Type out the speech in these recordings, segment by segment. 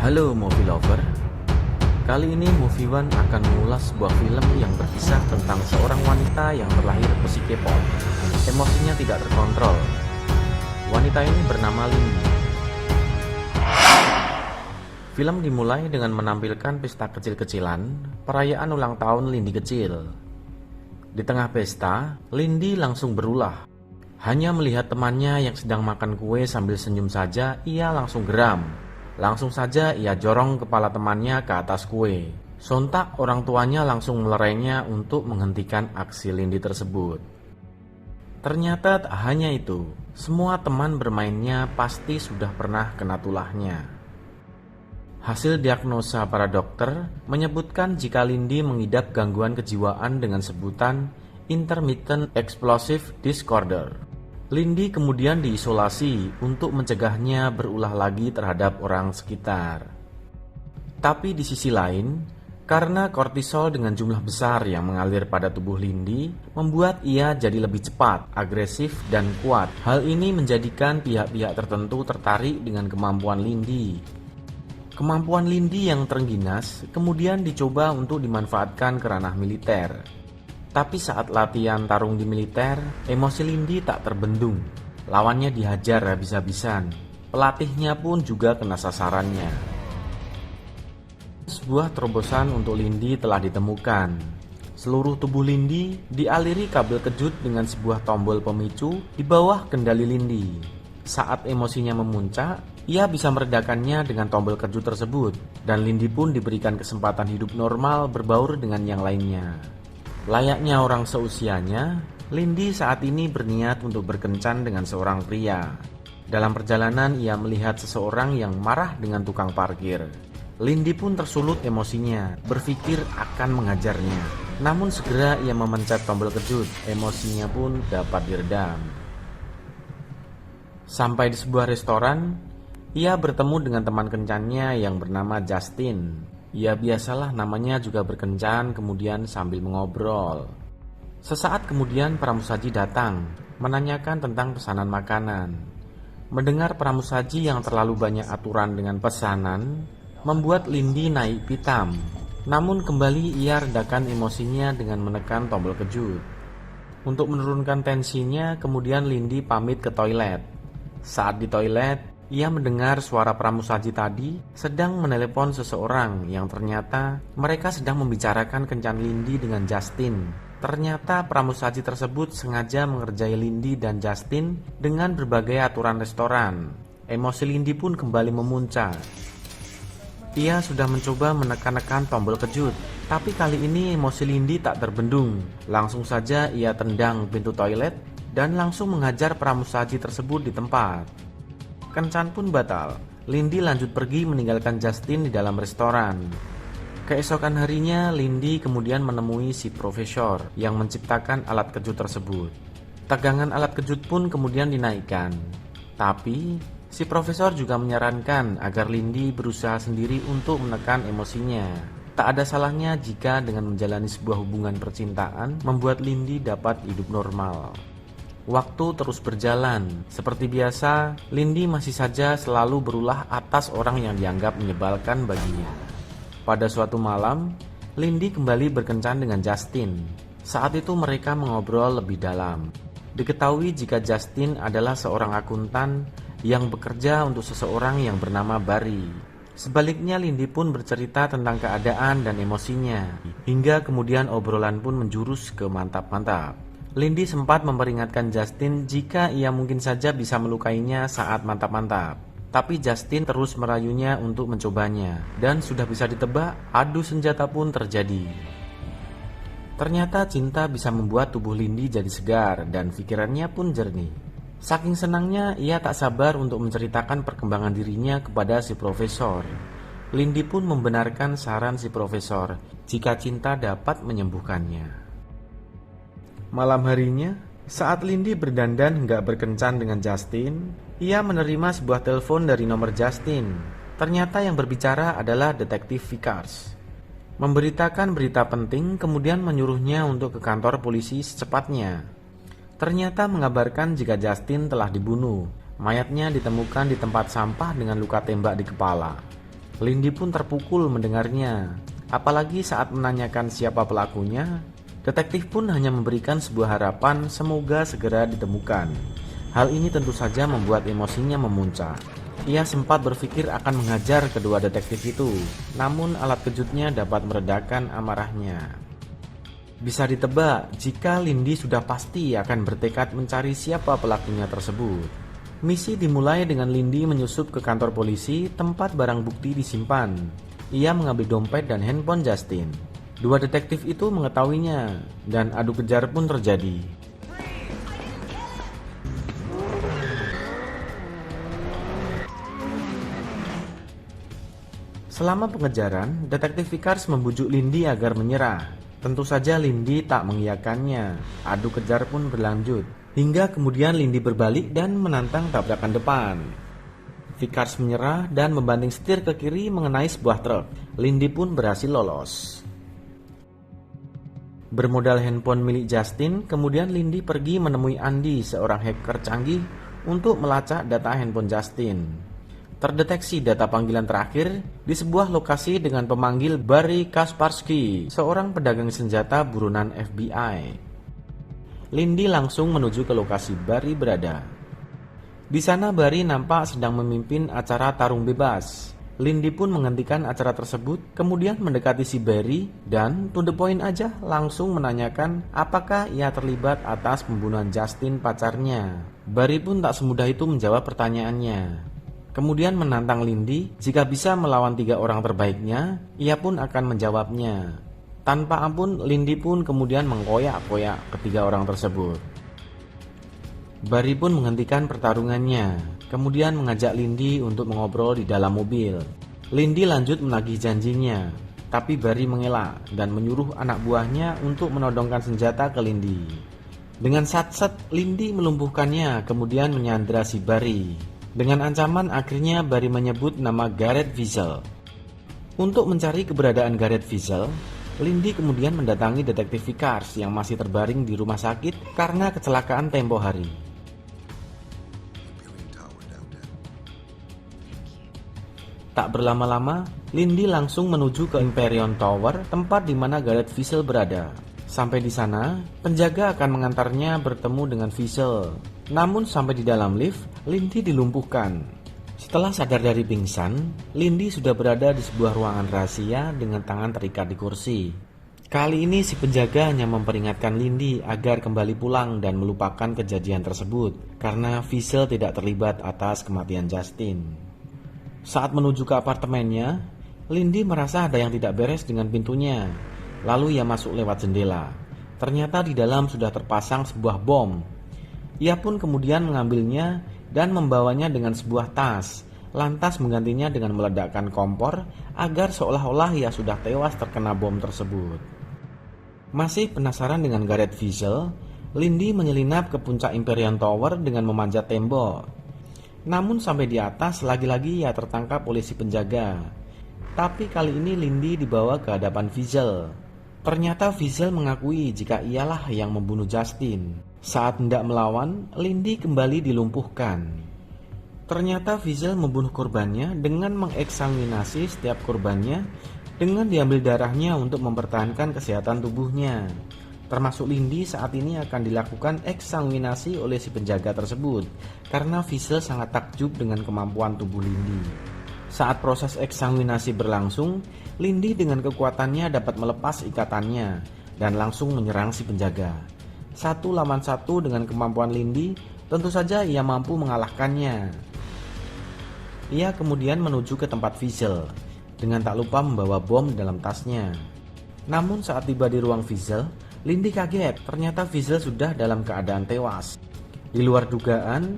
Halo movie lover, kali ini Movie One akan mengulas sebuah film yang berkisah tentang seorang wanita yang terlahir pesuka K-pop. Emosinya tidak terkontrol. Wanita ini bernama Lindy. Film dimulai dengan menampilkan pesta kecil-kecilan, perayaan ulang tahun Lindy kecil. Di tengah pesta, Lindy langsung berulah. Hanya melihat temannya yang sedang makan kue sambil senyum saja, ia langsung geram. Langsung saja ia jorong kepala temannya ke atas kue. Sontak orang tuanya langsung melerainya untuk menghentikan aksi Lindy tersebut. Ternyata tak hanya itu, semua teman bermainnya pasti sudah pernah kena tulahnya. Hasil diagnosa para dokter menyebutkan jika Lindy mengidap gangguan kejiwaan dengan sebutan Intermittent Explosive Disorder. Lindy kemudian diisolasi untuk mencegahnya berulah lagi terhadap orang sekitar. Tapi di sisi lain, karena kortisol dengan jumlah besar yang mengalir pada tubuh Lindy membuat ia jadi lebih cepat, agresif, dan kuat. Hal ini menjadikan pihak-pihak tertentu tertarik dengan kemampuan Lindy. Kemampuan Lindy yang terengginas kemudian dicoba untuk dimanfaatkan ke ranah militer. Tapi saat latihan tarung di militer, emosi Lindy tak terbendung. Lawannya dihajar habis-habisan. Pelatihnya pun juga kena sasarannya. Sebuah terobosan untuk Lindy telah ditemukan. Seluruh tubuh Lindy dialiri kabel kejut dengan sebuah tombol pemicu di bawah kendali Lindy. Saat emosinya memuncak, ia bisa meredakannya dengan tombol kejut tersebut. Dan Lindy pun diberikan kesempatan hidup normal berbaur dengan yang lainnya. Layaknya orang seusianya, Lindy saat ini berniat untuk berkencan dengan seorang pria. Dalam perjalanan ia melihat seseorang yang marah dengan tukang parkir. Lindy pun tersulut emosinya, berpikir akan mengajarnya. Namun segera ia memencet tombol kejut, emosinya pun dapat diredam. Sampai di sebuah restoran, ia bertemu dengan teman kencannya yang bernama Justin. Ya biasalah namanya juga berkencan kemudian sambil mengobrol. Sesaat kemudian pramusaji datang menanyakan tentang pesanan makanan. Mendengar pramusaji yang terlalu banyak aturan dengan pesanan membuat Lindy naik pitam. Namun kembali ia redakan emosinya dengan menekan tombol kejut. Untuk menurunkan tensinya kemudian Lindy pamit ke toilet. Saat di toilet ia mendengar suara pramusaji tadi sedang menelepon seseorang yang ternyata mereka sedang membicarakan kencan Lindy dengan Justin. Ternyata pramusaji tersebut sengaja mengerjai Lindy dan Justin dengan berbagai aturan restoran. Emosi Lindy pun kembali memuncak. Ia sudah mencoba menekan-nekan tombol kejut, tapi kali ini emosi Lindy tak terbendung. Langsung saja ia tendang pintu toilet dan langsung menghajar pramusaji tersebut di tempat. Kencan pun batal. Lindy lanjut pergi meninggalkan Justin di dalam restoran. Keesokan harinya, Lindy kemudian menemui si profesor yang menciptakan alat kejut tersebut. Tegangan alat kejut pun kemudian dinaikkan. Tapi, si profesor juga menyarankan agar Lindy berusaha sendiri untuk menekan emosinya. Tak ada salahnya jika dengan menjalani sebuah hubungan percintaan membuat Lindy dapat hidup normal. Waktu terus berjalan. Seperti biasa, Lindy masih saja selalu berulah atas orang yang dianggap menyebalkan baginya. Pada suatu malam, Lindy kembali berkencan dengan Justin. Saat itu mereka mengobrol lebih dalam. Diketahui jika Justin adalah seorang akuntan yang bekerja untuk seseorang yang bernama Barry. Sebaliknya Lindy pun bercerita tentang keadaan dan emosinya. Hingga kemudian obrolan pun menjurus ke mantap-mantap. Lindy sempat memperingatkan Justin jika ia mungkin saja bisa melukainya saat mantap-mantap. Tapi Justin terus merayunya untuk mencobanya. Dan sudah bisa ditebak, adu senjata pun terjadi. Ternyata cinta bisa membuat tubuh Lindy jadi segar dan pikirannya pun jernih. Saking senangnya, ia tak sabar untuk menceritakan perkembangan dirinya kepada si profesor. Lindy pun membenarkan saran si profesor jika cinta dapat menyembuhkannya. Malam harinya, saat Lindy berdandan hingga berkencan dengan Justin, ia menerima sebuah telepon dari nomor Justin. Ternyata yang berbicara adalah detektif Vickers. Memberitakan berita penting kemudian menyuruhnya untuk ke kantor polisi secepatnya. Ternyata mengabarkan jika Justin telah dibunuh. Mayatnya ditemukan di tempat sampah dengan luka tembak di kepala. Lindy pun terpukul mendengarnya. Apalagi saat menanyakan siapa pelakunya, detektif pun hanya memberikan sebuah harapan semoga segera ditemukan. Hal ini tentu saja membuat emosinya memuncak. Ia sempat berpikir akan menghajar kedua detektif itu, namun alat kejutnya dapat meredakan amarahnya. Bisa ditebak jika Lindy sudah pasti akan bertekad mencari siapa pelakunya tersebut. Misi dimulai dengan Lindy menyusup ke kantor polisi tempat barang bukti disimpan. Ia mengambil dompet dan handphone Justin. Dua detektif itu mengetahuinya dan adu kejar pun terjadi. Selama pengejaran, detektif Vickers membujuk Lindy agar menyerah. Tentu saja Lindy tak mengiyakannya. Adu kejar pun berlanjut. Hingga kemudian Lindy berbalik dan menantang tabrakan depan. Vickers menyerah dan membanting setir ke kiri mengenai sebuah truk. Lindy pun berhasil lolos. Bermodal handphone milik Justin, kemudian Lindy pergi menemui Andy, seorang hacker canggih, untuk melacak data handphone Justin. Terdeteksi data panggilan terakhir di sebuah lokasi dengan pemanggil Barry Kaspersky, seorang pedagang senjata buronan FBI. Lindy langsung menuju ke lokasi Barry berada. Di sana Barry nampak sedang memimpin acara tarung bebas. Lindy pun menghentikan acara tersebut, kemudian mendekati si Barry dan to the point aja langsung menanyakan apakah ia terlibat atas pembunuhan Justin pacarnya. Barry pun tak semudah itu menjawab pertanyaannya. Kemudian menantang Lindy jika bisa melawan 3 orang terbaiknya, ia pun akan menjawabnya. Tanpa ampun, Lindy pun kemudian mengkoyak-koyak ketiga orang tersebut. Barry pun menghentikan pertarungannya, kemudian mengajak Lindy untuk mengobrol di dalam mobil. Lindy lanjut menagih janjinya, tapi Barry mengelak dan menyuruh anak buahnya untuk menodongkan senjata ke Lindy. Dengan satset, Lindy melumpuhkannya, kemudian menyandera si Barry. Dengan ancaman, akhirnya Barry menyebut nama Gareth Wiesel. Untuk mencari keberadaan Gareth Wiesel, Lindy kemudian mendatangi detektif Vickers yang masih terbaring di rumah sakit karena kecelakaan tempo hari. Tak berlama-lama, Lindy langsung menuju ke Imperial Tower, tempat di mana Gareth Wiesel berada. Sampai di sana, penjaga akan mengantarnya bertemu dengan Wiesel. Namun sampai di dalam lift, Lindy dilumpuhkan. Setelah sadar dari pingsan, Lindy sudah berada di sebuah ruangan rahasia dengan tangan terikat di kursi. Kali ini si penjaga hanya memperingatkan Lindy agar kembali pulang dan melupakan kejadian tersebut karena Wiesel tidak terlibat atas kematian Justin. Saat menuju ke apartemennya, Lindy merasa ada yang tidak beres dengan pintunya. Lalu ia masuk lewat jendela. Ternyata di dalam sudah terpasang sebuah bom. Ia pun kemudian mengambilnya dan membawanya dengan sebuah tas, lantas menggantinya dengan meledakkan kompor agar seolah-olah ia sudah tewas terkena bom tersebut. Masih penasaran dengan Gareth Wiesel, Lindy menyelinap ke puncak Imperial Tower dengan memanjat tembok. Namun sampai di atas, lagi-lagi ia tertangkap oleh si penjaga. Tapi kali ini Lindy dibawa ke hadapan Wiesel. Ternyata Wiesel mengakui jika ialah yang membunuh Justin. Saat hendak melawan, Lindy kembali dilumpuhkan. Ternyata Wiesel membunuh korbannya dengan mengeksaminasi setiap korbannya dengan diambil darahnya untuk mempertahankan kesehatan tubuhnya. Termasuk Lindy saat ini akan dilakukan eksaminasi oleh si penjaga tersebut karena Wiesel sangat takjub dengan kemampuan tubuh Lindy. Saat proses eksaminasi berlangsung, Lindy dengan kekuatannya dapat melepas ikatannya dan langsung menyerang si penjaga. 1 lawan 1 dengan kemampuan Lindy, tentu saja ia mampu mengalahkannya. Ia kemudian menuju ke tempat Wiesel, dengan tak lupa membawa bom dalam tasnya. Namun saat tiba di ruang Wiesel, Lindy kaget, ternyata Wiesel sudah dalam keadaan tewas. Di luar dugaan,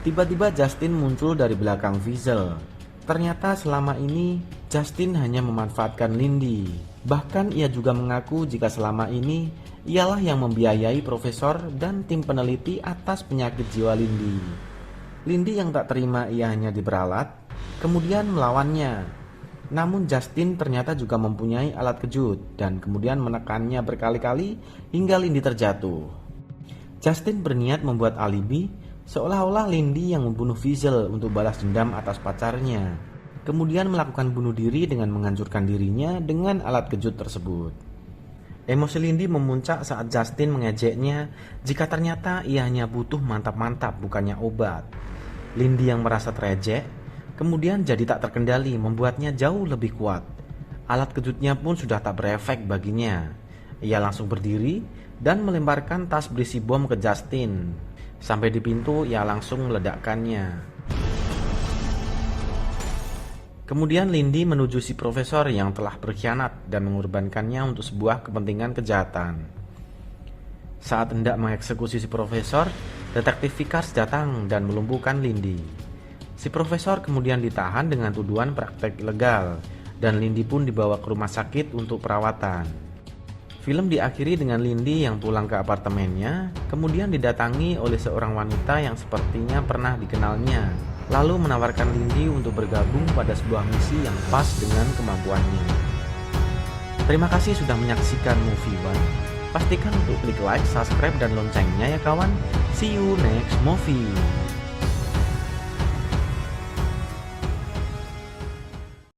tiba-tiba Justin muncul dari belakang Wiesel. Ternyata selama ini, Justin hanya memanfaatkan Lindy. Bahkan ia juga mengaku jika selama ini ialah yang membiayai profesor dan tim peneliti atas penyakit jiwa Lindy. Lindy yang tak terima ia hanya diperalat, kemudian melawannya. Namun Justin ternyata juga mempunyai alat kejut dan kemudian menekannya berkali-kali hingga Lindy terjatuh. Justin berniat membuat alibi seolah-olah Lindy yang membunuh Wiesel untuk balas dendam atas pacarnya. kemudian melakukan bunuh diri dengan menghancurkan dirinya dengan alat kejut tersebut. Emosi Lindy memuncak saat Justin mengejeknya jika ternyata ia hanya butuh mantap-mantap bukannya obat. Lindy yang merasa terejek, kemudian jadi tak terkendali membuatnya jauh lebih kuat. Alat kejutnya pun sudah tak berefek baginya. Ia langsung berdiri dan melemparkan tas berisi bom ke Justin. Sampai di pintu ia langsung meledakkannya. Kemudian Lindy menuju si profesor yang telah berkhianat dan mengorbankannya untuk sebuah kepentingan kejahatan. Saat hendak mengeksekusi si profesor, detektif Vickers datang dan melumpuhkan Lindy. Si profesor kemudian ditahan dengan tuduhan praktek ilegal dan Lindy pun dibawa ke rumah sakit untuk perawatan. Film diakhiri dengan Lindy yang pulang ke apartemennya, kemudian didatangi oleh seorang wanita yang sepertinya pernah dikenalnya, lalu menawarkan Lindy untuk bergabung pada sebuah misi yang pas dengan kemampuannya. Terima kasih sudah menyaksikan Movie One. Pastikan untuk klik like, subscribe, dan loncengnya ya kawan. See you next movie.